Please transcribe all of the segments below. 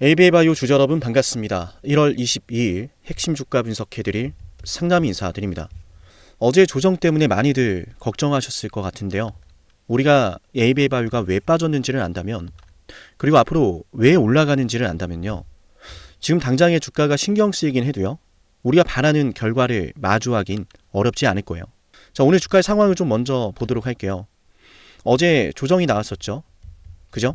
AB바이오 주주 여러분 반갑습니다. 1월 22일 핵심 주가 분석해드릴 상담 인사드립니다. 어제 조정 때문에 많이들 걱정하셨을 것 같은데요. 우리가 AB바이오가 왜 빠졌는지를 안다면, 그리고 앞으로 왜 올라가는지를 안다면요, 지금 당장의 주가가 신경 쓰이긴 해도요, 우리가 바라는 결과를 마주하긴 어렵지 않을 거예요. 자, 오늘 주가의 상황을 좀 먼저 보도록 할게요. 어제 조정이 나왔었죠. 그죠?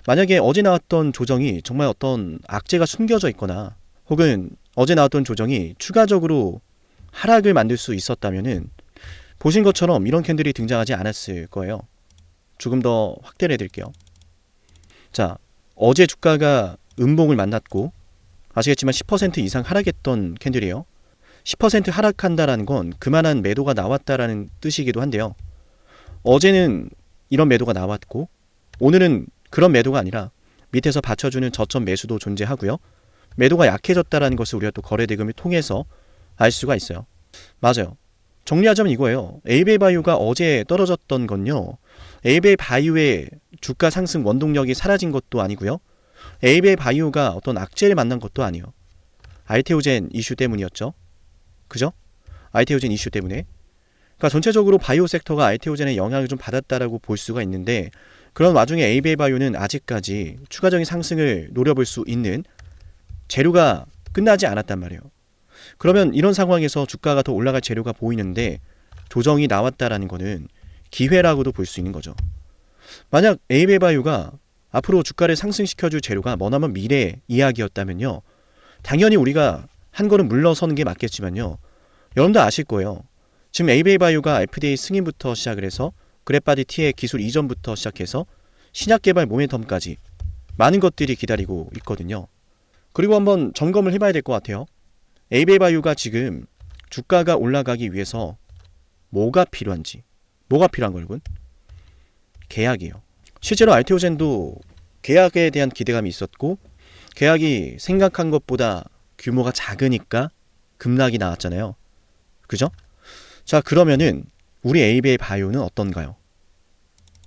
만약에 어제 나왔던 조정이 정말 어떤 악재가 숨겨져 있거나, 혹은 어제 나왔던 조정이 추가적으로 하락을 만들 수 있었다면은 보신 것처럼 이런 캔들이 등장하지 않았을 거예요. 조금 더 확대를 해드릴게요. 자, 어제 주가가 음봉을 만났고, 아시겠지만 10% 이상 하락했던 캔들이에요. 10% 하락한다라는 건 그만한 매도가 나왔다라는 뜻이기도 한데요. 어제는 이런 매도가 나왔고, 오늘은 그런 매도가 아니라 밑에서 받쳐주는 저점 매수도 존재하고요. 매도가 약해졌다라는 것을 우리가 또 거래 대금을 통해서 알 수가 있어요. 맞아요. 정리하자면 이거예요. AB바이오가 어제 떨어졌던 건요, AB바이오의 주가 상승 원동력이 사라진 것도 아니고요, AB바이오가 어떤 악재를 만난 것도 아니에요. 알테오젠 이슈 때문이었죠. 그죠? 알테오젠 이슈 때문에. 그러니까 전체적으로 바이오 섹터가 알테오젠의 영향을 좀 받았다라고 볼 수가 있는데, 그런 와중에 AB바이오는 아직까지 추가적인 상승을 노려볼 수 있는 재료가 끝나지 않았단 말이에요. 그러면 이런 상황에서 주가가 더 올라갈 재료가 보이는데 조정이 나왔다라는 거는 기회라고도 볼 수 있는 거죠. 만약 AB바이오가 앞으로 주가를 상승시켜줄 재료가 머나먼 미래 이야기였다면요, 당연히 우리가 한 걸음 물러서는 게 맞겠지만요, 여러분도 아실 거예요. 지금 AB바이오가 FDA 승인부터 시작을 해서 그랩바디 T의 기술 이전부터 시작해서 신약 개발 모멘텀까지 많은 것들이 기다리고 있거든요. 그리고 한번 점검을 해봐야 될 것 같아요. AB바이오가 지금 주가가 올라가기 위해서 뭐가 필요한지. 뭐가 필요한 거군? 계약이에요. 실제로 알테오젠도 계약에 대한 기대감이 있었고, 계약이 생각한 것보다 규모가 작으니까 급락이 나왔잖아요. 그죠? 자, 그러면은 우리 AB바이오는 어떤가요?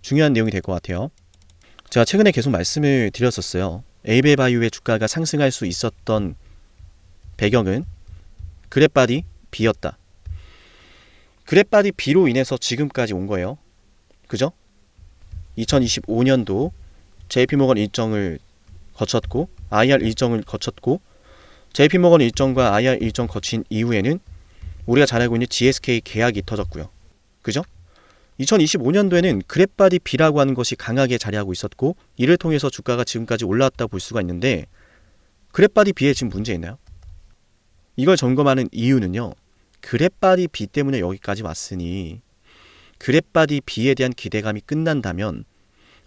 중요한 내용이 될 것 같아요. 제가 최근에 계속 말씀을 드렸었어요. AB바이오의 주가가 상승할 수 있었던 배경은 그랩바디 B였다. 그랩바디 B로 인해서 지금까지 온 거예요. 그죠? 2025년도 JP모건 일정을 거쳤고, IR 일정을 거쳤고, JP모건 일정과 IR 일정 거친 이후에는 우리가 잘 알고 있는 GSK 계약이 터졌고요. 그죠? 2025년도에는 그랩바디 B라고 하는 것이 강하게 자리하고 있었고, 이를 통해서 주가가 지금까지 올라왔다고 볼 수가 있는데, 그랩바디 B에 지금 문제 있나요? 이걸 점검하는 이유는요, 그랩바디 B 때문에 여기까지 왔으니 그랩바디 B에 대한 기대감이 끝난다면,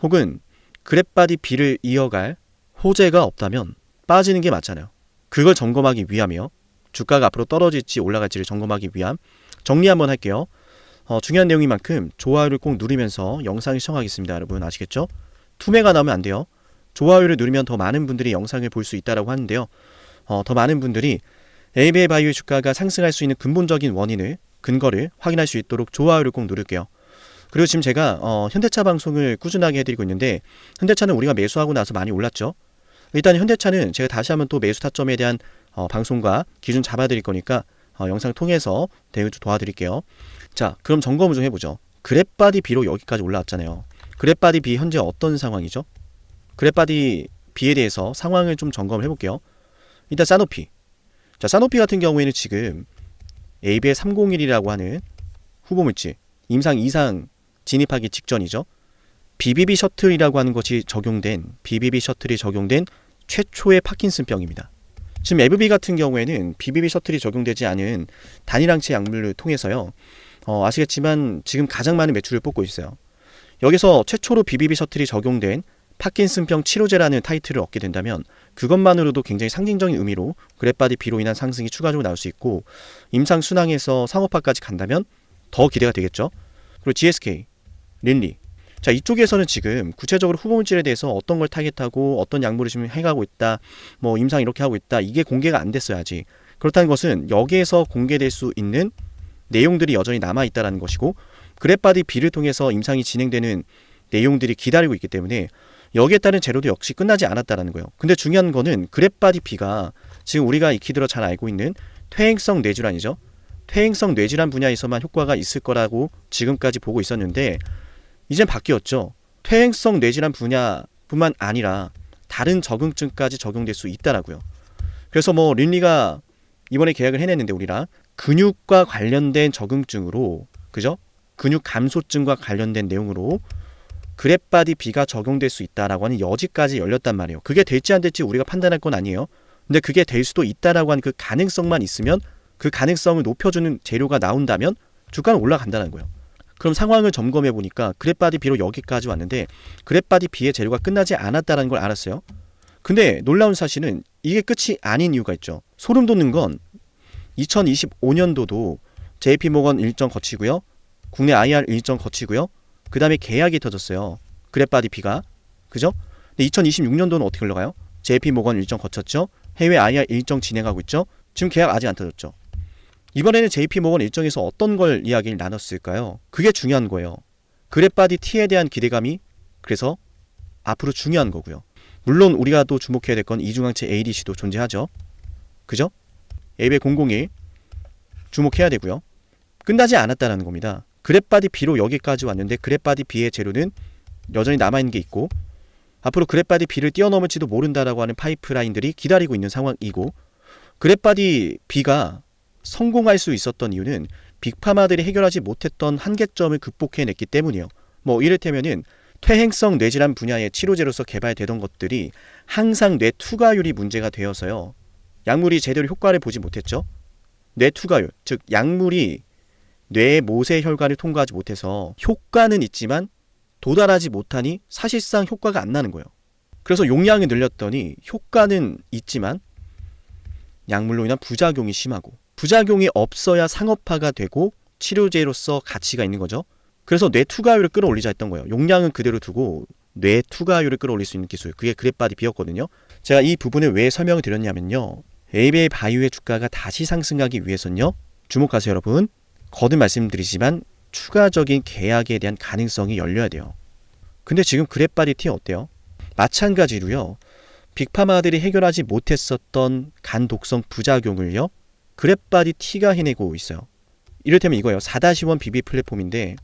혹은 그랩바디 B를 이어갈 호재가 없다면 빠지는 게 맞잖아요. 그걸 점검하기 위함이요, 주가가 앞으로 떨어질지 올라갈지를 점검하기 위함. 정리 한번 할게요. 중요한 내용인 만큼 좋아요를 꼭 누르면서 영상을 시청하겠습니다. 여러분 아시겠죠? 투매가 나오면 안 돼요. 좋아요를 누르면 더 많은 분들이 영상을 볼 수 있다고 하는데요. 더 많은 분들이 AB바이오의 주가가 상승할 수 있는 근본적인 원인을, 근거를 확인할 수 있도록 좋아요를 꼭 누를게요. 그리고 지금 제가 현대차 방송을 꾸준하게 해드리고 있는데, 현대차는 우리가 매수하고 나서 많이 올랐죠. 일단 현대차는 제가 다시 한번 또 매수 타점에 대한 방송과 기준 잡아드릴 거니까 영상 통해서 대응 좀 도와드릴게요. 자, 그럼 점검을 좀 해보죠. 그랩바디 B로 여기까지 올라왔잖아요. 그랩바디 B 현재 어떤 상황이죠? 그랩바디 B에 대해서 상황을 좀 점검을 해볼게요. 일단 사노피. 자, 사노피 같은 경우에는 지금 ABL301이라고 하는 후보물질, 임상 2상 진입하기 직전이죠. BBB 셔틀이라고 하는 것이 적용된, BBB 셔틀이 적용된 최초의 파킨슨병입니다. 지금 FB 같은 경우에는 BBB 셔틀이 적용되지 않은 단일항체 약물을 통해서요, 아시겠지만 지금 가장 많은 매출을 뽑고 있어요. 여기서 최초로 BBB 셔틀이 적용된 파킨슨병 치료제라는 타이틀을 얻게 된다면 그것만으로도 굉장히 상징적인 의미로 그랩바디 B로 인한 상승이 추가적으로 나올 수 있고, 임상 순항에서 상업화까지 간다면 더 기대가 되겠죠. 그리고 GSK, 린리. 자, 이쪽에서는 지금 구체적으로 후보물질에 대해서 어떤 걸 타겟하고 어떤 약물을 지금 해가고 있다, 뭐 임상 이렇게 하고 있다, 이게 공개가 안 됐어요 아직. 그렇다는 것은 여기에서 공개될 수 있는 내용들이 여전히 남아있다는 것이고, 그랩바디 B를 통해서 임상이 진행되는 내용들이 기다리고 있기 때문에 여기에 따른 재료도 역시 끝나지 않았다라는 거예요. 근데 중요한 거는 그랩바디 B가 지금 우리가 익히 들어 잘 알고 있는 퇴행성 뇌질환이죠. 퇴행성 뇌질환 분야에서만 효과가 있을 거라고 지금까지 보고 있었는데 이젠 바뀌었죠. 퇴행성 뇌질환 분야뿐만 아니라 다른 적응증까지 적용될 수 있다라고요. 그래서 뭐 린리가 이번에 계약을 해냈는데 우리랑 근육과 관련된 적응증으로, 그죠? 근육 감소증과 관련된 내용으로 그랩바디 B가 적용될 수 있다라고 하는 여지까지 열렸단 말이에요. 그게 될지 안 될지 우리가 판단할 건 아니에요. 근데 그게 될 수도 있다라고 하는 그 가능성만 있으면, 그 가능성을 높여주는 재료가 나온다면 주가는 올라간다는 거예요. 그럼 상황을 점검해 보니까 그랩바디 B로 여기까지 왔는데 그랩바디 B의 재료가 끝나지 않았다는 걸 알았어요. 근데 놀라운 사실은 이게 끝이 아닌 이유가 있죠. 소름 돋는 건 2025년도도 JP모건 일정 거치고요. 국내 IR 일정 거치고요. 그 다음에 계약이 터졌어요. 그랩바디 B가. 그죠? 근데 2026년도는 어떻게 흘러가요? JP모건 일정 거쳤죠. 해외 IR 일정 진행하고 있죠. 지금 계약 아직 안 터졌죠. 이번에는 JP모건 일정에서 어떤 걸 이야기를 나눴을까요? 그게 중요한 거예요. 그랩바디 T에 대한 기대감이 그래서 앞으로 중요한 거고요. 물론 우리가 또 주목해야 될 건 이중항체 ADC도 존재하죠. 그죠? AB의 001 주목해야 되고요. 끝나지 않았다는 겁니다. 그랩바디 B로 여기까지 왔는데 그랩바디 B의 재료는 여전히 남아있는 게 있고 앞으로 그랩바디 B를 뛰어넘을지도 모른다라고 하는 파이프라인들이 기다리고 있는 상황이고, 그랩바디 B가 성공할 수 있었던 이유는 빅파마들이 해결하지 못했던 한계점을 극복해냈기 때문이에요. 뭐 이를테면은 퇴행성 뇌질환 분야의 치료제로서 개발되던 것들이 항상 뇌 투과율이 문제가 되어서요. 약물이 제대로 효과를 보지 못했죠. 뇌 투과율, 즉 약물이 뇌의 모세 혈관을 통과하지 못해서 효과는 있지만 도달하지 못하니 사실상 효과가 안 나는 거예요. 그래서 용량을 늘렸더니 효과는 있지만 약물로 인한 부작용이 심하고, 부작용이 없어야 상업화가 되고 치료제로서 가치가 있는 거죠. 그래서 뇌 투과율을 끌어올리자 했던 거예요. 용량은 그대로 두고 뇌 투과율을 끌어올릴 수 있는 기술, 그게 그랩바디 B였거든요. 제가 이 부분을 왜 설명을 드렸냐면요, ABA 바이오의 주가가 다시 상승하기 위해서는요, 주목하세요 여러분, 거듭 말씀드리지만 추가적인 계약에 대한 가능성이 열려야 돼요. 근데 지금 그랩바디 T 어때요? 마찬가지로요, 빅파마들이 해결하지 못했었던 간 독성 부작용을요, 그랩바디 T가 해내고 있어요. 이를테면 이거예요. 4-1 BB 플랫폼인데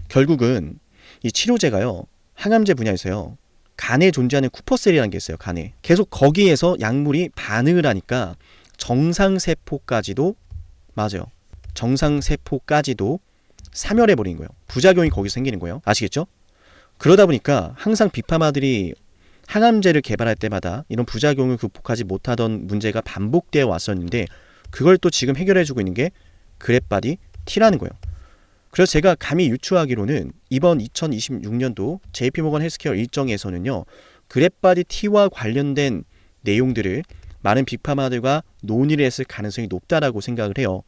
결국은 이 치료제가요, 항암제 분야에서요, 간에 존재하는 쿠퍼셀이라는 게 있어요. 간에 계속 거기에서 약물이 반응을 하니까 정상세포까지도, 맞아요, 정상세포까지도 사멸해버린 거예요. 부작용이 거기서 생기는 거예요. 아시겠죠? 그러다 보니까 항상 빅파마들이 항암제를 개발할 때마다 이런 부작용을 극복하지 못하던 문제가 반복되어 왔었는데 그걸 또 지금 해결해주고 있는 게 그랩바디 T라는 거예요. 그래서 제가 감히 유추하기로는 이번 2026년도 JP모건 헬스케어 일정에서는요, 그랩바디 T와 관련된 내용들을 많은 빅파마들과 논의를 했을 가능성이 높다라고 생각을 해요.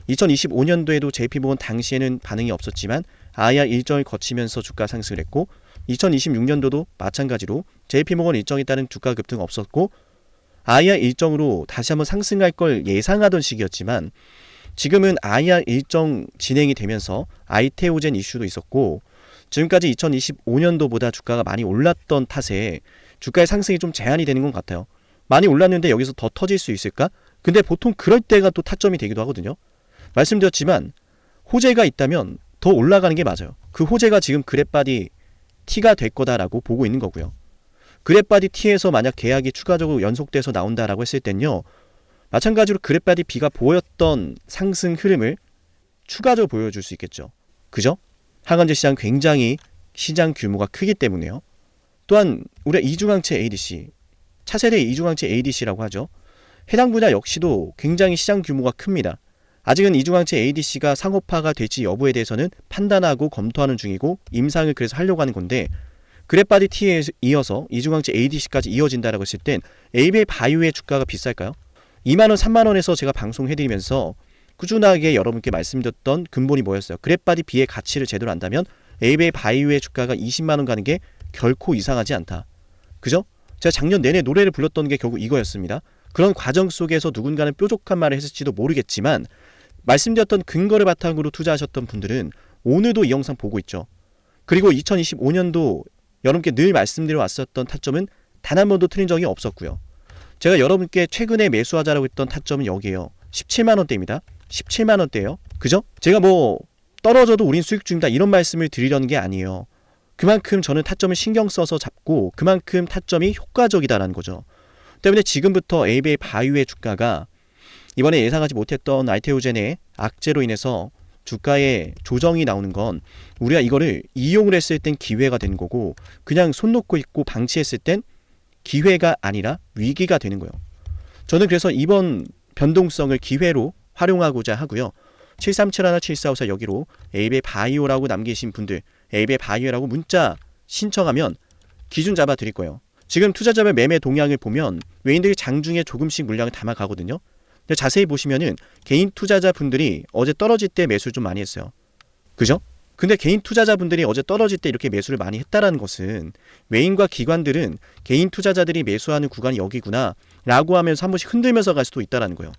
2025년도에도 JP모건 당시에는 반응이 없었지만 IR 일정을 거치면서 주가 상승을 했고, 2026년도도 마찬가지로 JP모건 일정에 따른 주가 급등 없었고 IR 일정으로 다시 한번 상승할 걸 예상하던 시기였지만 지금은 IR 일정 진행이 되면서 아이테오젠 이슈도 있었고 지금까지 2025년도보다 주가가 많이 올랐던 탓에 주가의 상승이 좀 제한이 되는 것 같아요. 많이 올랐는데 여기서 더 터질 수 있을까? 근데 보통 그럴 때가 또 타점이 되기도 하거든요. 말씀드렸지만 호재가 있다면 더 올라가는 게 맞아요. 그 호재가 지금 그랩바디 T가 될 거다라고 보고 있는 거고요. 그랩바디 T에서 만약 계약이 추가적으로 연속돼서 나온다라고 했을 땐요, 마찬가지로 그랩바디 B가 보였던 상승 흐름을 추가적으로 보여줄 수 있겠죠. 그죠? 항암제 시장 굉장히 시장 규모가 크기 때문에요. 또한 우리가 이중항체 ADC, 차세대 이중항체 ADC라고 하죠. 해당 분야 역시도 굉장히 시장 규모가 큽니다. 아직은 이중항체 ADC가 상업화가 될지 여부에 대해서는 판단하고 검토하는 중이고 임상을 그래서 하려고 하는 건데, 그랩바디 T에 이어서 이중항체 ADC까지 이어진다라고 했을 땐 ABA 바이오의 주가가 비쌀까요? 2만원, 3만원에서 제가 방송해드리면서 꾸준하게 여러분께 말씀드렸던 근본이 뭐였어요? 그랩바디 B의 가치를 제대로 안다면 ABA 바이오의 주가가 20만원 가는 게 결코 이상하지 않다. 그죠? 제가 작년 내내 노래를 불렀던 게 결국 이거였습니다. 그런 과정 속에서 누군가는 뾰족한 말을 했을지도 모르겠지만 말씀드렸던 근거를 바탕으로 투자하셨던 분들은 오늘도 이 영상 보고 있죠. 그리고 2025년도 여러분께 늘 말씀드려 왔었던 타점은 단 한 번도 틀린 적이 없었고요. 제가 여러분께 최근에 매수하자라고 했던 타점은 여기에요. 17만원대입니다. 17만원대예요. 그죠? 제가 뭐 떨어져도 우린 수익 중이다 이런 말씀을 드리려는 게 아니에요. 그만큼 저는 타점을 신경 써서 잡고 그만큼 타점이 효과적이다라는 거죠. 때문에 지금부터 에이베이 바이오의 주가가 이번에 예상하지 못했던 알테오젠의 악재로 인해서 주가에 조정이 나오는 건 우리가 이거를 이용을 했을 땐 기회가 되는 거고 그냥 손 놓고 있고 방치했을 땐 기회가 아니라 위기가 되는 거예요. 저는 그래서 이번 변동성을 기회로 활용하고자 하고요. 7371-7454 여기로 에이베이 바이오라고 남기신 분들 에이베이 바이오라고 문자 신청하면 기준 잡아 드릴 거예요. 지금 투자자별 매매 동향을 보면 외인들이 장중에 조금씩 물량을 담아가거든요. 근데 자세히 보시면은 개인 투자자분들이 어제 떨어질 때 매수를 좀 많이 했어요. 그죠? 근데 개인 투자자분들이 어제 떨어질 때 이렇게 매수를 많이 했다라는 것은 외인과 기관들은 개인 투자자들이 매수하는 구간이 여기구나 라고 하면서 한 번씩 흔들면서 갈 수도 있다라는 거예요.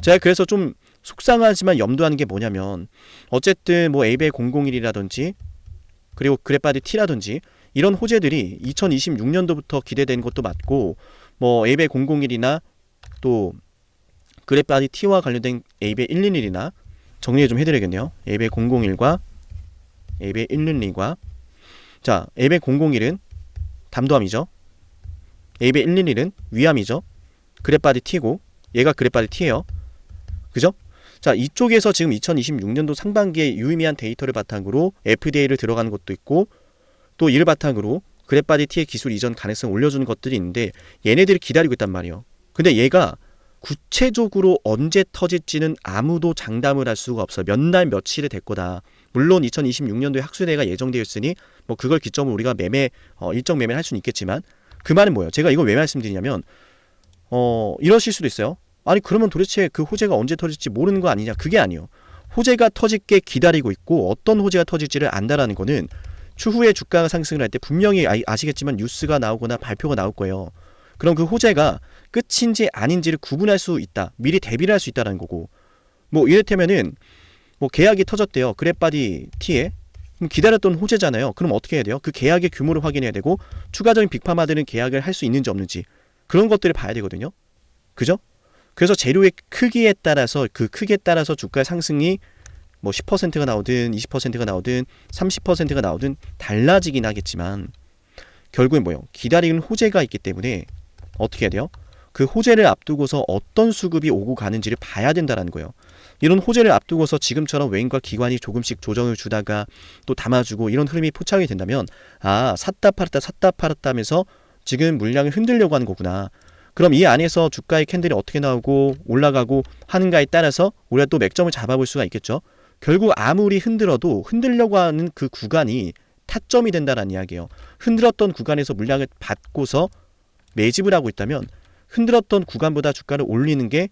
제가 그래서 좀 속상하지만 염두하는 게 뭐냐면 어쨌든 뭐 에이베이 001이라든지 그리고 그래파디 T라든지 이런 호재들이 2026년도부터 기대되는 것도 맞고 뭐 에이베이 001이나 또 그래파디 T와 관련된 에이베이 111이나 정리 좀 해드려야겠네요. 에이베이 001과 에이베이 112과 자 에이베이 001은 담도함이죠. 에이베이 111은 위함이죠. 그래파디 T고 얘가 그래파디 T예요. 그죠? 자 이쪽에서 지금 2026년도 상반기에 유의미한 데이터를 바탕으로 FDA를 들어가는 것도 있고 또 이를 바탕으로 그래파디 T의 기술 이전 가능성 올려주는 것들이 있는데 얘네들이 기다리고 있단 말이에요. 근데 얘가 구체적으로 언제 터질지는 아무도 장담을 할 수가 없어요. 몇 날 며칠이 될 거다. 물론 2026년도에 학술대회가 예정되어 있으니 뭐 그걸 기점으로 우리가 일정 매매를 할 수는 있겠지만 그 말은 뭐예요? 제가 이걸 왜 말씀드리냐면 이러실 수도 있어요. 아니 그러면 도대체 그 호재가 언제 터질지 모르는 거 아니냐? 그게 아니에요. 호재가 터질게 기다리고 있고 어떤 호재가 터질지를 안다라는 거는 추후에 주가가 상승을 할 때 분명히 아시겠지만 뉴스가 나오거나 발표가 나올 거예요. 그럼 그 호재가 끝인지 아닌지를 구분할 수 있다. 미리 대비를 할 수 있다는 거고 뭐 이를테면은 뭐 계약이 터졌대요. 그래파디 T에 그럼 기다렸던 호재잖아요. 그럼 어떻게 해야 돼요? 그 계약의 규모를 확인해야 되고 추가적인 빅파마들은 계약을 할 수 있는지 없는지 그런 것들을 봐야 되거든요. 그죠? 그래서 재료의 크기에 따라서 그 크기에 따라서 주가의 상승이 뭐 10%가 나오든 20%가 나오든 30%가 나오든 달라지긴 하겠지만 결국엔 뭐예요? 기다리는 호재가 있기 때문에 어떻게 해야 돼요? 그 호재를 앞두고서 어떤 수급이 오고 가는지를 봐야 된다는 거예요. 이런 호재를 앞두고서 지금처럼 외인과 기관이 조금씩 조정을 주다가 또 담아주고 이런 흐름이 포착이 된다면 샀다 팔았다 하면서 지금 물량을 흔들려고 하는 거구나. 그럼 이 안에서 주가의 캔들이 어떻게 나오고 올라가고 하는가에 따라서 우리가 또 맥점을 잡아볼 수가 있겠죠. 결국 아무리 흔들어도 흔들려고 하는 그 구간이 타점이 된다는 이야기예요. 흔들었던 구간에서 물량을 받고서 매집을 하고 있다면 흔들었던 구간보다 주가를 올리는 게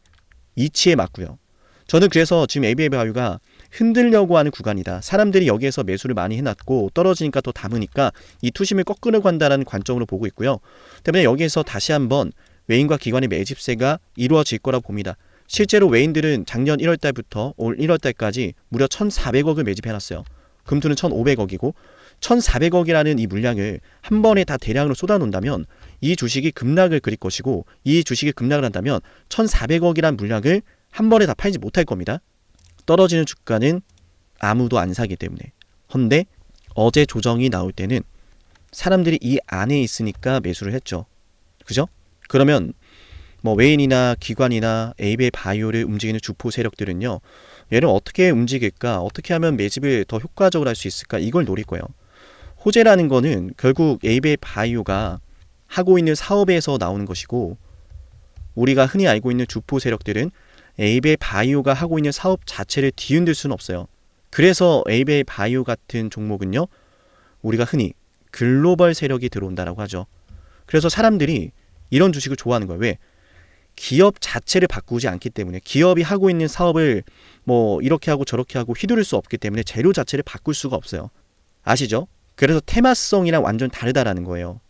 이치에 맞고요. 저는 그래서 지금 에이베이 바이오가 흔들려고 하는 구간이다. 사람들이 여기에서 매수를 많이 해놨고 떨어지니까 더 담으니까 이 투심을 꺾으려고 한다는 관점으로 보고 있고요. 때문에 여기에서 다시 한번 외인과 기관의 매집세가 이루어질 거라고 봅니다. 실제로 외인들은 작년 1월달부터 올 1월달까지 무려 1,400억을 매집해놨어요. 금투는 1,500억이고 1,400억이라는 이 물량을 한 번에 다 대량으로 쏟아놓는다면 이 주식이 급락을 그릴 것이고 이 주식이 급락을 한다면 1,400억이라는 물량을 한 번에 다 팔지 못할 겁니다. 떨어지는 주가는 아무도 안 사기 때문에. 헌데 어제 조정이 나올 때는 사람들이 이 안에 있으니까 매수를 했죠. 그죠? 그러면 뭐 외인이나 기관이나 에이베이 바이오를 움직이는 주포 세력들은요. 얘를 어떻게 움직일까? 어떻게 하면 매집을 더 효과적으로 할 수 있을까? 이걸 노릴 거예요. 호재라는 거는 결국 에이베이 바이오가 하고 있는 사업에서 나오는 것이고 우리가 흔히 알고 있는 주포 세력들은 에이베이 바이오가 하고 있는 사업 자체를 뒤흔들 수는 없어요. 그래서 에이베이 바이오 같은 종목은요. 우리가 흔히 글로벌 세력이 들어온다라고 하죠. 그래서 사람들이 이런 주식을 좋아하는 거예요. 왜? 기업 자체를 바꾸지 않기 때문에 기업이 하고 있는 사업을 뭐 이렇게 하고 저렇게 하고 휘두를 수 없기 때문에 재료 자체를 바꿀 수가 없어요. 아시죠? 그래서 테마성이랑 완전 다르다라는 거예요.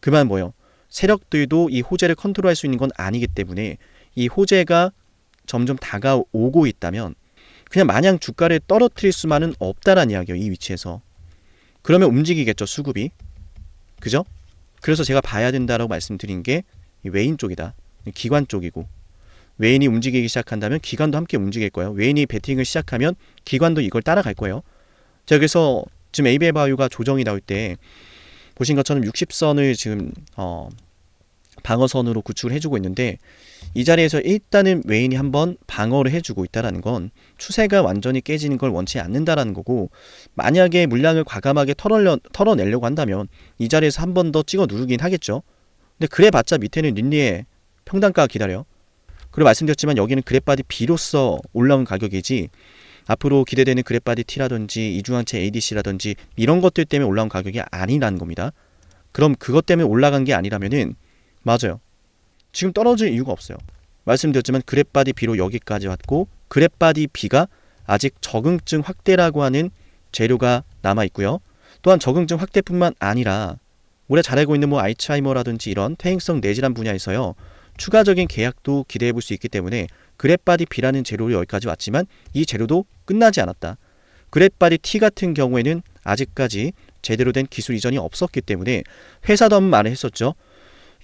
그 말 뭐예요? 세력들도 이 호재를 컨트롤할 수 있는 건 아니기 때문에 이 호재가 점점 다가오고 있다면 그냥 마냥 주가를 떨어뜨릴 수만은 없다라는 이야기예요. 이 위치에서. 그러면 움직이겠죠. 수급이. 그죠? 그래서 제가 봐야 된다라고 말씀드린 게 외인 쪽이다. 기관 쪽이고, 외인이 움직이기 시작한다면 기관도 함께 움직일 거예요. 외인이 배팅을 시작하면 기관도 이걸 따라갈 거예요. 자, 그래서 지금 에이베이 바이오가 조정이 나올 때 보신 것처럼 60선을 지금 방어선으로 구축을 해주고 있는데, 이 자리에서 일단은 외인이 한번 방어를 해주고 있다는 건 추세가 완전히 깨지는 걸 원치 않는다라는 거고, 만약에 물량을 과감하게 털어내려고 한다면 이 자리에서 한 번 더 찍어 누르긴 하겠죠. 근데 그래봤자 밑에는 린리의 평단가가 기다려. 그리고 말씀드렸지만 여기는 그래바디 B로서 올라온 가격이지, 앞으로 기대되는 그래바디 T라든지 이중항체 ADC라든지 이런 것들 때문에 올라온 가격이 아니라는 겁니다. 그럼 그것 때문에 올라간 게 아니라면은, 맞아요, 지금 떨어질 이유가 없어요. 말씀드렸지만 그래바디 B로 여기까지 왔고, 그래바디 B가 아직 적응증 확대라고 하는 재료가 남아있고요. 또한 적응증 확대뿐만 아니라 우리가 잘 알고 있는 알츠하이머라든지 이런 퇴행성 뇌질환 분야에서요, 추가적인 계약도 기대해 볼 수 있기 때문에 그래바디 B라는 재료로 여기까지 왔지만 이 재료도 끝나지 않았다. 그래바디 T 같은 경우에는 아직까지 제대로 된 기술 이전이 없었기 때문에 회사도 한번 말을 했었죠.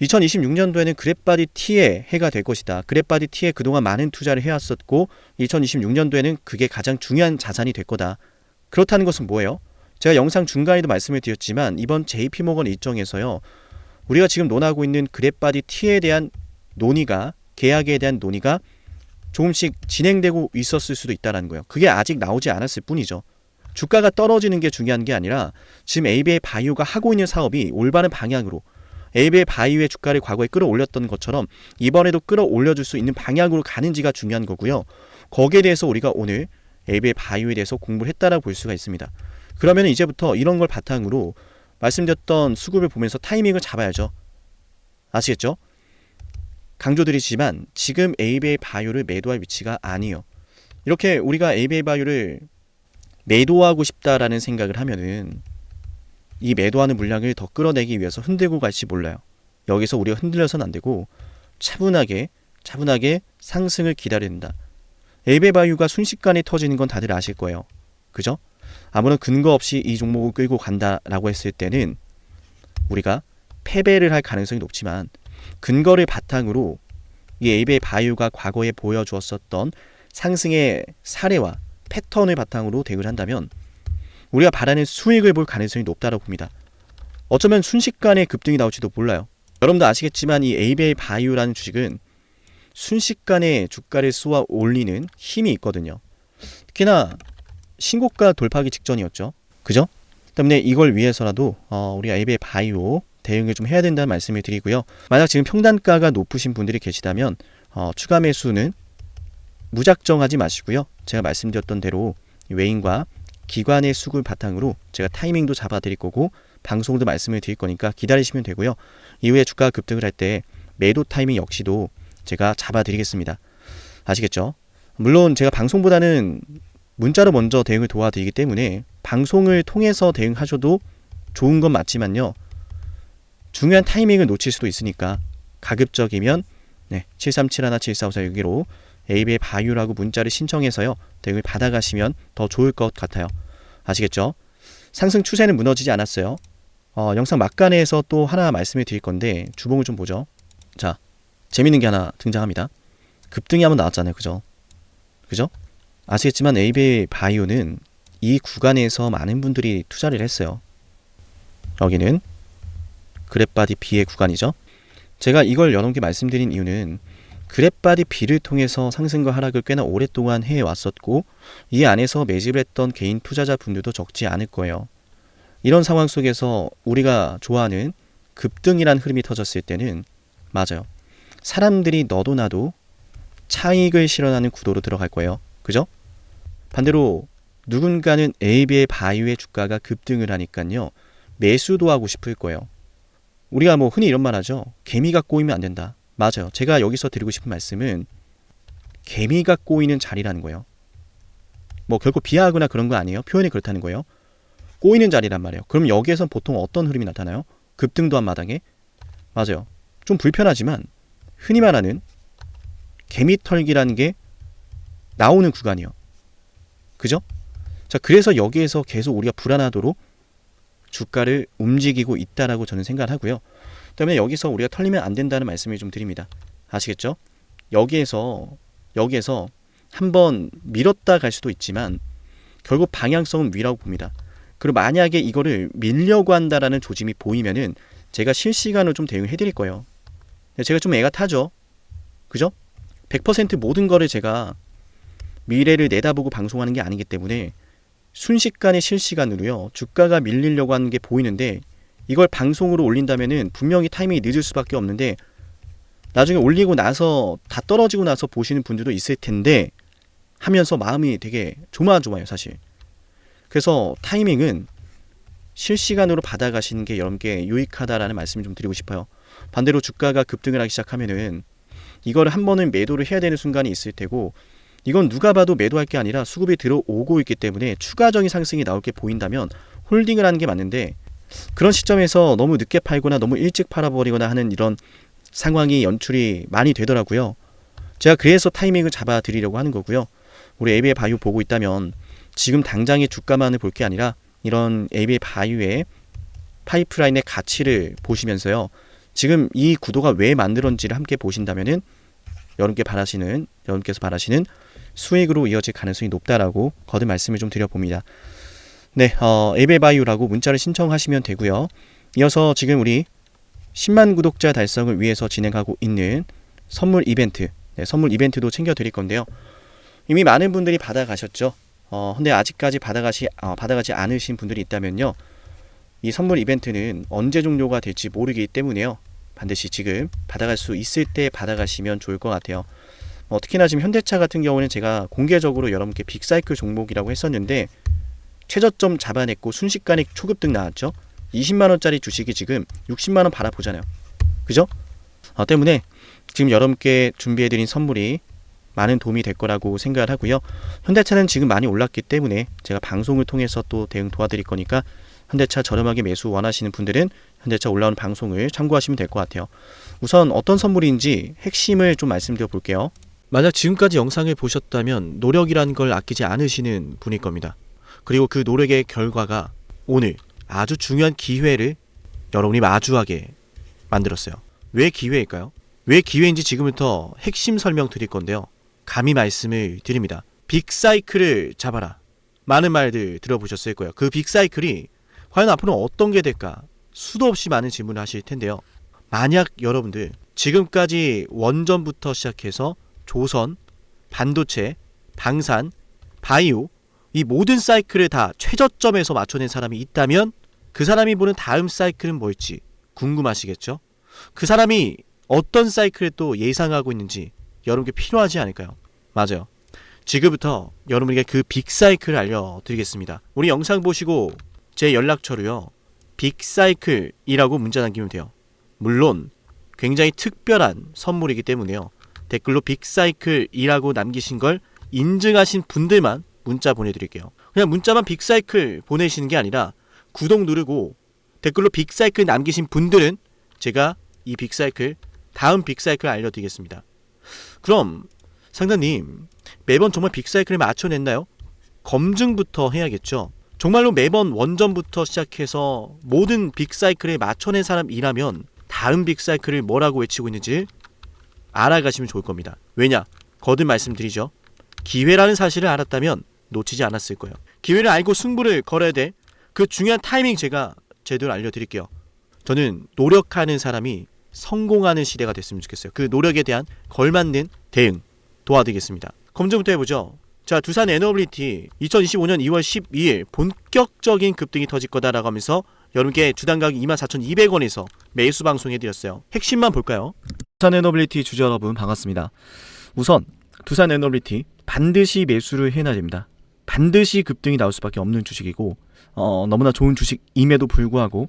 2026년도에는 그래바디 T의 해가 될 것이다. 그래바디 T에 그동안 많은 투자를 해왔었고 2026년도에는 그게 가장 중요한 자산이 될 거다. 그렇다는 것은 뭐예요? 제가 영상 중간에도 말씀을 드렸지만 이번 JP모건 일정에서요, 우리가 지금 논하고 있는 그래바디 T에 대한 논의가, 계약에 대한 논의가 조금씩 진행되고 있었을 수도 있다는 거예요. 그게 아직 나오지 않았을 뿐이죠. 주가가 떨어지는 게 중요한 게 아니라 지금 에이베이 바이오가 하고 있는 사업이 올바른 방향으로, 에이베이 바이오의 주가를 과거에 끌어올렸던 것처럼 이번에도 끌어올려줄 수 있는 방향으로 가는지가 중요한 거고요. 거기에 대해서 우리가 오늘 에이베이 바이오에 대해서 공부를 했다라고 볼 수가 있습니다. 그러면 이제부터 이런 걸 바탕으로 말씀드렸던 수급을 보면서 타이밍을 잡아야죠. 아시겠죠? 강조드리지만 지금 에이베이 바이오를 매도할 위치가 아니에요. 이렇게 우리가 에이베이 바이오를 매도하고 싶다라는 생각을 하면은 이 매도하는 물량을 더 끌어내기 위해서 흔들고 갈지 몰라요. 여기서 우리가 흔들려서는 안 되고 차분하게 상승을 기다려야 된다. 에이베이 바이오가 순식간에 터지는 건 다들 아실 거예요. 그죠? 아무런 근거 없이 이 종목을 끌고 간다라고 했을 때는 우리가 패배를 할 가능성이 높지만, 근거를 바탕으로 이 에이베이 바이오가 과거에 보여주었었던 상승의 사례와 패턴을 바탕으로 대응을 한다면 우리가 바라는 수익을 볼 가능성이 높다고 봅니다. 어쩌면 순식간에 급등이 나올지도 몰라요. 여러분도 아시겠지만 이 에이베이 바이오라는 주식은 순식간에 주가를 쏘아 올리는 힘이 있거든요. 특히나 신고가 돌파하기 직전이었죠. 그죠? 때문에 이걸 위해서라도 우리가 에이베이 바이오 대응을 좀 해야 된다는 말씀을 드리고요. 만약 지금 평단가가 높으신 분들이 계시다면 추가 매수는 무작정 하지 마시고요. 제가 말씀드렸던 대로 외인과 기관의 수급을 바탕으로 제가 타이밍도 잡아드릴 거고 방송도 말씀을 드릴 거니까 기다리시면 되고요. 이후에 주가가 급등을 할 때 매도 타이밍 역시도 제가 잡아드리겠습니다. 아시겠죠? 물론 제가 방송보다는 문자로 먼저 대응을 도와드리기 때문에 방송을 통해서 대응하셔도 좋은 건 맞지만요, 중요한 타이밍을 놓칠 수도 있으니까 가급적이면 7371-7454-615 에이베이 바이오라고 문자를 신청해서요, 대응을 받아가시면 더 좋을 것 같아요. 아시겠죠? 상승 추세는 무너지지 않았어요. 영상 막간에서 또 하나 말씀을 드릴 건데 주봉을 좀 보죠. 자, 재밌는 게 하나 등장합니다. 급등이 한번 나왔잖아요. 그죠? 아시겠지만 에이베이 바이오는 이 구간에서 많은 분들이 투자를 했어요. 여기는 그래바디 B의 구간이죠. 제가 이걸 여러 개 말씀드린 이유는 그래바디 B를 통해서 상승과 하락을 꽤나 오랫동안 해왔었고 이 안에서 매집을 했던 개인 투자자 분들도 적지 않을 거예요. 이런 상황 속에서 우리가 좋아하는 급등이란 흐름이 터졌을 때는, 맞아요, 사람들이 너도 나도 차익을 실현하는 구도로 들어갈 거예요. 그죠? 반대로 누군가는 에이베이 바이오의 주가가 급등을 하니까요, 매수도 하고 싶을 거예요. 우리가 흔히 이런 말 하죠. 개미가 꼬이면 안 된다. 맞아요. 제가 여기서 드리고 싶은 말씀은 개미가 꼬이는 자리라는 거예요. 결코 비하하거나 그런 거 아니에요. 표현이 그렇다는 거예요. 꼬이는 자리란 말이에요. 그럼 여기에선 보통 어떤 흐름이 나타나요? 급등도 한 마당에? 맞아요. 좀 불편하지만 흔히 말하는 개미털기라는 게 나오는 구간이에요. 그죠? 자, 그래서 여기에서 계속 우리가 불안하도록 주가를 움직이고 있다라고 저는 생각을 하고요. 때문에 여기서 우리가 털리면 안 된다는 말씀을 좀 드립니다. 아시겠죠? 여기에서 한번 밀었다 갈 수도 있지만 결국 방향성은 위라고 봅니다. 그리고 만약에 이거를 밀려고 한다라는 조짐이 보이면은 제가 실시간으로 좀 대응해 드릴 거예요. 제가 좀 애가 타죠. 그죠? 100% 모든 거를 제가 미래를 내다보고 방송하는 게 아니기 때문에 순식간에 실시간으로요. 주가가 밀리려고 하는 게 보이는데 이걸 방송으로 올린다면은 분명히 타이밍이 늦을 수밖에 없는데 나중에 올리고 나서 다 떨어지고 나서 보시는 분들도 있을 텐데 하면서 마음이 되게 조마조마해요, 사실. 그래서 타이밍은 실시간으로 받아가시는 게 여러분께 유익하다라는 말씀을 좀 드리고 싶어요. 반대로 주가가 급등을 하기 시작하면은 이거를 한 번은 매도를 해야 되는 순간이 있을 테고 이건 누가 봐도 매도할 게 아니라 수급이 들어오고 있기 때문에 추가적인 상승이 나올 게 보인다면 홀딩을 하는 게 맞는데 그런 시점에서 너무 늦게 팔거나 너무 일찍 팔아버리거나 하는 이런 상황이 연출이 많이 되더라고요. 제가 그래서 타이밍을 잡아 드리려고 하는 거고요. 우리 ABA 바이오 보고 있다면 지금 당장의 주가만을 볼 게 아니라 이런 ABA 바이오의 파이프라인의 가치를 보시면서요. 지금 이 구도가 왜 만들었는지를 함께 보신다면은 여러분께서 바라시는 수익으로 이어질 가능성이 높다라고 거듭 말씀을 좀 드려봅니다. 네, ABA 바이오라고 문자를 신청하시면 되고요. 이어서 지금 우리 10만 구독자 달성을 위해서 진행하고 있는 선물 이벤트, 선물 이벤트도 챙겨드릴 건데요. 이미 많은 분들이 받아가셨죠. 근데 아직까지 받아가지 않으신 분들이 있다면요. 이 선물 이벤트는 언제 종료가 될지 모르기 때문에요. 반드시 지금 받아갈 수 있을 때 받아가시면 좋을 것 같아요. 특히나 지금 현대차 같은 경우는 제가 공개적으로 여러분께 빅사이클 종목이라고 했었는데 최저점 잡아냈고 순식간에 초급등 나왔죠. 20만원짜리 주식이 지금 60만원 바라보잖아요. 그죠? 때문에 지금 여러분께 준비해드린 선물이 많은 도움이 될 거라고 생각을 하고요. 현대차는 지금 많이 올랐기 때문에 제가 방송을 통해서 또 대응 도와드릴 거니까 현대차 저렴하게 매수 원하시는 분들은 현대차 올라오는 방송을 참고하시면 될 것 같아요. 우선 어떤 선물인지 핵심을 좀 말씀드려 볼게요. 만약 지금까지 영상을 보셨다면 노력이라는 걸 아끼지 않으시는 분일 겁니다. 그리고 그 노력의 결과가 오늘 아주 중요한 기회를 여러분이 마주하게 만들었어요. 왜 기회일까요? 왜 기회인지 지금부터 핵심 설명 드릴 건데요. 감히 말씀을 드립니다. 빅사이클을 잡아라. 많은 말들 들어보셨을 거예요. 그 빅사이클이 과연 앞으로 어떤 게 될까? 수도 없이 많은 질문을 하실 텐데요. 만약 여러분들 지금까지 원전부터 시작해서 조선, 반도체, 방산, 바이오 이 모든 사이클을 다 최저점에서 맞춰낸 사람이 있다면 그 사람이 보는 다음 사이클은 뭘지 궁금하시겠죠? 그 사람이 어떤 사이클을 또 예상하고 있는지 여러분께 필요하지 않을까요? 맞아요. 지금부터 여러분에게 그 빅사이클을 알려드리겠습니다. 우리 영상 보시고 제 연락처로요. 빅사이클이라고 문자 남기면 돼요. 물론 굉장히 특별한 선물이기 때문에요. 댓글로 빅사이클이라고 남기신 걸 인증하신 분들만 문자 보내드릴게요. 그냥 문자만 빅사이클 보내시는 게 아니라 구독 누르고 댓글로 빅사이클 남기신 분들은 제가 이 빅사이클 다음 빅사이클 알려드리겠습니다. 그럼 상담님 매번 정말 빅사이클에 맞춰냈나요? 검증부터 해야겠죠. 정말로 매번 원전부터 시작해서 모든 빅사이클에 맞춰낸 사람이라면 다음 빅사이클을 뭐라고 외치고 있는지 알아가시면 좋을 겁니다. 왜냐? 거듭 말씀드리죠. 기회라는 사실을 알았다면 놓치지 않았을 거예요. 기회를 알고 승부를 걸어야 돼. 그 중요한 타이밍 제가 제대로 알려드릴게요. 저는 노력하는 사람이 성공하는 시대가 됐으면 좋겠어요. 그 노력에 대한 걸맞는 대응 도와드리겠습니다. 검증부터 해보죠. 자, 두산 에너빌리티 2025년 2월 12일 본격적인 급등이 터질 거다라고 하면서 여러분께 주당 가격 24,200원에서 매수 방송해드렸어요. 핵심만 볼까요? 두산 에너빌리티 주주 여러분 반갑습니다. 우선 두산 에너빌리티 반드시 매수를 해놔야 됩니다. 반드시 급등이 나올 수밖에 없는 주식이고 너무나 좋은 주식임에도 불구하고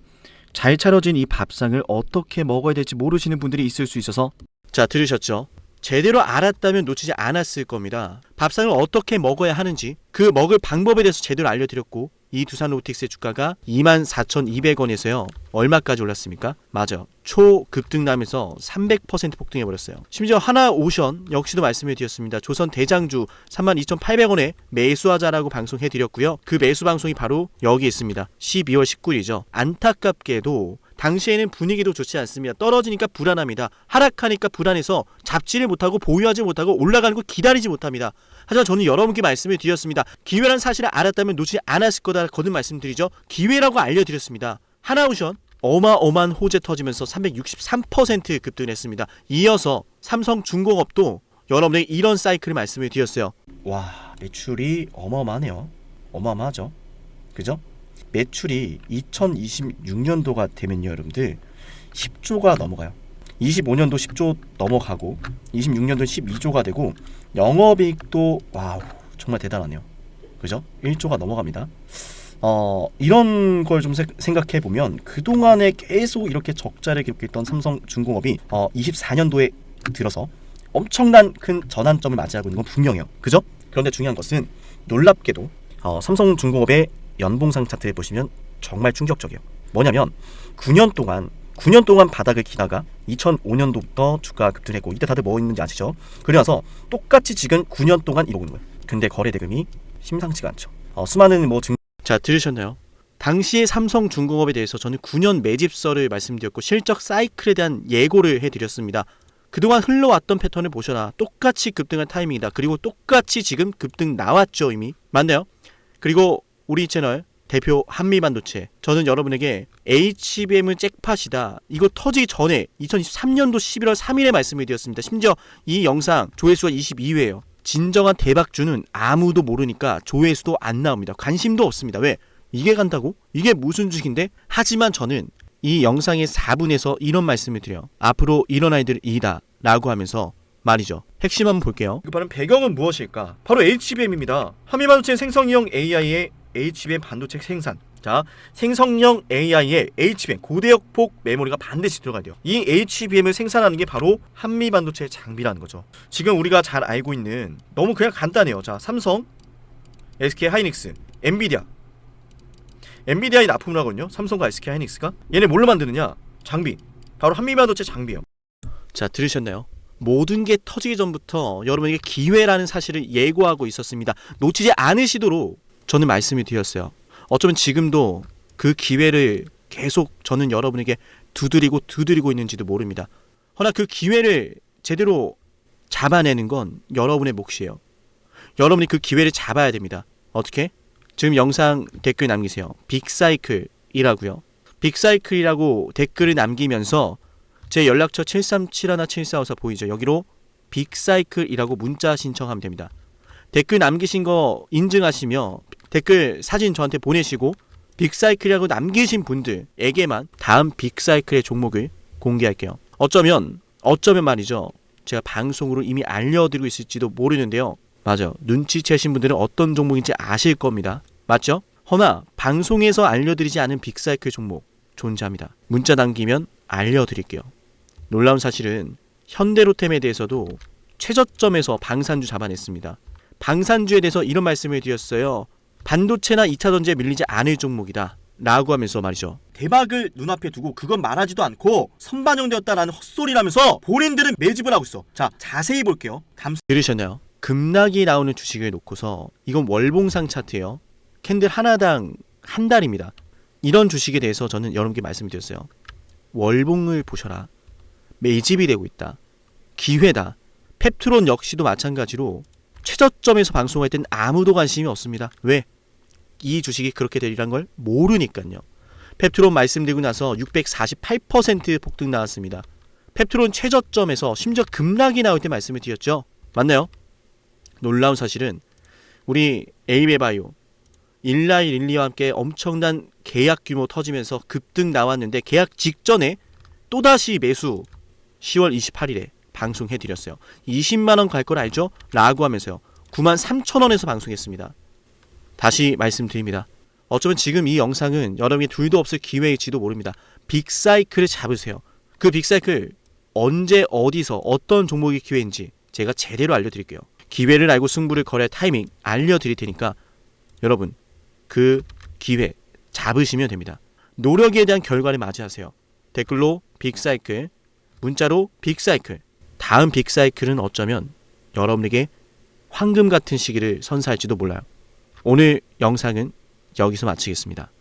잘 차려진 이 밥상을 어떻게 먹어야 될지 모르시는 분들이 있을 수 있어서 자, 들으셨죠? 제대로 알았다면 놓치지 않았을 겁니다. 밥상을 어떻게 먹어야 하는지 그 먹을 방법에 대해서 제대로 알려드렸고 이 두산로보틱스의 주가가 24,200원에서요. 얼마까지 올랐습니까? 맞아. 초급등나면서 300% 폭등해버렸어요. 심지어 하나오션 역시도 말씀해드렸습니다. 조선 대장주 32,800원에 매수하자라고 방송해드렸고요. 그 매수 방송이 바로 여기 있습니다. 12월 19일이죠. 안타깝게도 당시에는 분위기도 좋지 않습니다. 떨어지니까 불안합니다. 하락하니까 불안해서 잡지를 못하고 보유하지 못하고 올라가는 거 기다리지 못합니다. 하지만 저는 여러분께 말씀을 드렸습니다. 기회라는 사실을 알았다면 놓치지 않았을 거다 거듭 말씀드리죠. 기회라고 알려드렸습니다. 하나오션 어마어마한 호재 터지면서 363% 급등했습니다. 이어서 삼성중공업도 여러분에게 이런 사이클을 말씀을 드렸어요. 와, 매출이 어마어마하네요. 어마어마하죠. 그죠? 매출이 2026년도가 되면요, 여러분들 10조가 넘어가요. 25년도 10조 넘어가고 26년도 12조가 되고 영업이익도 와우 정말 대단하네요. 그죠? 1조가 넘어갑니다. 이런 걸 좀 생각해 보면 그동안에 계속 이렇게 적자를 기록했던 삼성중공업이 24년도에 들어서 엄청난 큰 전환점을 맞이하고 있는 건 분명해요. 그죠? 그런데 중요한 것은 놀랍게도 삼성중공업의 연봉상 차트에 보시면 정말 충격적이에요. 뭐냐면 9년 동안 바닥을 기다가 2005년도부터 주가가 급등했고 이때 다들 뭐 있는지 아시죠? 그래서 똑같이 지금 9년 동안 이러고 있는 거예요. 근데 거래 대금이 심상치가 않죠. 수많은 자, 들으셨나요? 당시의 삼성중공업에 대해서 저는 9년 매집설을 말씀드렸고 실적 사이클에 대한 예고를 해드렸습니다. 그동안 흘러왔던 패턴을 보셔라. 똑같이 급등한 타이밍이다. 그리고 똑같이 지금 급등 나왔죠, 이미. 맞나요? 그리고 우리 채널 대표 한미반도체, 저는 여러분에게 HBM은 잭팟이다. 이거 터지기 전에 2023년도 11월 3일에 말씀을 드렸습니다. 심지어 이 영상 조회수가 22회예요. 진정한 대박주는 아무도 모르니까 조회수도 안 나옵니다. 관심도 없습니다. 왜? 이게 간다고? 이게 무슨 주식인데? 하지만 저는 이 영상의 4분에서 이런 말씀을 드려요. 앞으로 이런 아이들 이다 라고 하면서 말이죠. 핵심 한번 볼게요. 그 바로 배경은 무엇일까? 바로 HBM입니다. 한미반도체 생성형 AI의 HBM 반도체 생산. 자, 생성형 AI의 HBM 고대역폭 메모리가 반드시 들어가야 돼요. 이 HBM을 생산하는 게 바로 한미반도체 장비라는 거죠. 지금 우리가 잘 알고 있는 너무 그냥 간단해요. 자, 삼성, SK하이닉스, 엔비디아의 납품을 하거든요. 삼성과 SK하이닉스가. 얘네 뭘로 만드느냐? 장비. 바로 한미반도체 장비예요. 자, 들으셨나요? 모든 게 터지기 전부터 여러분에게 기회라는 사실을 예고하고 있었습니다. 놓치지 않으시도록 저는 말씀을 드렸어요. 어쩌면 지금도 그 기회를 계속 저는 여러분에게 두드리고 있는지도 모릅니다. 허나 그 기회를 제대로 잡아내는 건 여러분의 몫이에요. 여러분이 그 기회를 잡아야 됩니다. 어떻게? 지금 영상 댓글 남기세요. 빅사이클이라고요. 빅사이클이라고 댓글을 남기면서 제 연락처 7371454 보이죠? 여기로 빅사이클이라고 문자 신청하면 됩니다. 댓글 남기신 거 인증하시며 댓글 사진 저한테 보내시고 빅사이클이라고 남기신 분들에게만 다음 빅사이클의 종목을 공개할게요. 어쩌면 말이죠. 제가 방송으로 이미 알려드리고 있을지도 모르는데요. 맞아요. 눈치채신 분들은 어떤 종목인지 아실 겁니다. 맞죠? 허나 방송에서 알려드리지 않은 빅사이클 종목 존재합니다. 문자 남기면 알려드릴게요. 놀라운 사실은 현대로템에 대해서도 최저점에서 방산주 잡아냈습니다. 방산주에 대해서 이런 말씀을 드렸어요. 반도체나 2차전지에 밀리지 않을 종목이다 라고 하면서 말이죠. 대박을 눈앞에 두고 그건 말하지도 않고 선반영되었다라는 헛소리라면서 본인들은 매집을 하고 있어. 자, 자세히 볼게요. 들으셨나요? 급락이 나오는 주식을 놓고서 이건 월봉상 차트예요. 캔들 하나당 한 달입니다. 이런 주식에 대해서 저는 여러분께 말씀드렸어요. 월봉을 보셔라. 매집이 되고 있다. 기회다. 펩트론 역시도 마찬가지로 최저점에서 방송할 땐 아무도 관심이 없습니다. 왜? 이 주식이 그렇게 되리란 걸 모르니까요. 펩트론 말씀드리고 나서 648% 폭등 나왔습니다. 펩트론 최저점에서 심지어 급락이 나올 때 말씀을 드렸죠. 맞나요? 놀라운 사실은 우리 에이베바이오, 일라이 릴리와 함께 엄청난 계약 규모 터지면서 급등 나왔는데 계약 직전에 또다시 매수 10월 28일에 방송해드렸어요. 20만원 갈 걸 알죠? 라고 하면서요. 93,000원에서 방송했습니다. 다시 말씀드립니다. 어쩌면 지금 이 영상은 여러분이 둘도 없을 기회일지도 모릅니다. 빅사이클을 잡으세요. 그 빅사이클 언제 어디서 어떤 종목이 기회인지 제가 제대로 알려드릴게요. 기회를 알고 승부를 걸어야 타이밍 알려드릴 테니까 여러분 그 기회 잡으시면 됩니다. 노력에 대한 결과를 맞이하세요. 댓글로 빅사이클, 문자로 빅사이클. 다음 빅사이클은 어쩌면 여러분에게 황금 같은 시기를 선사할지도 몰라요. 오늘 영상은 여기서 마치겠습니다.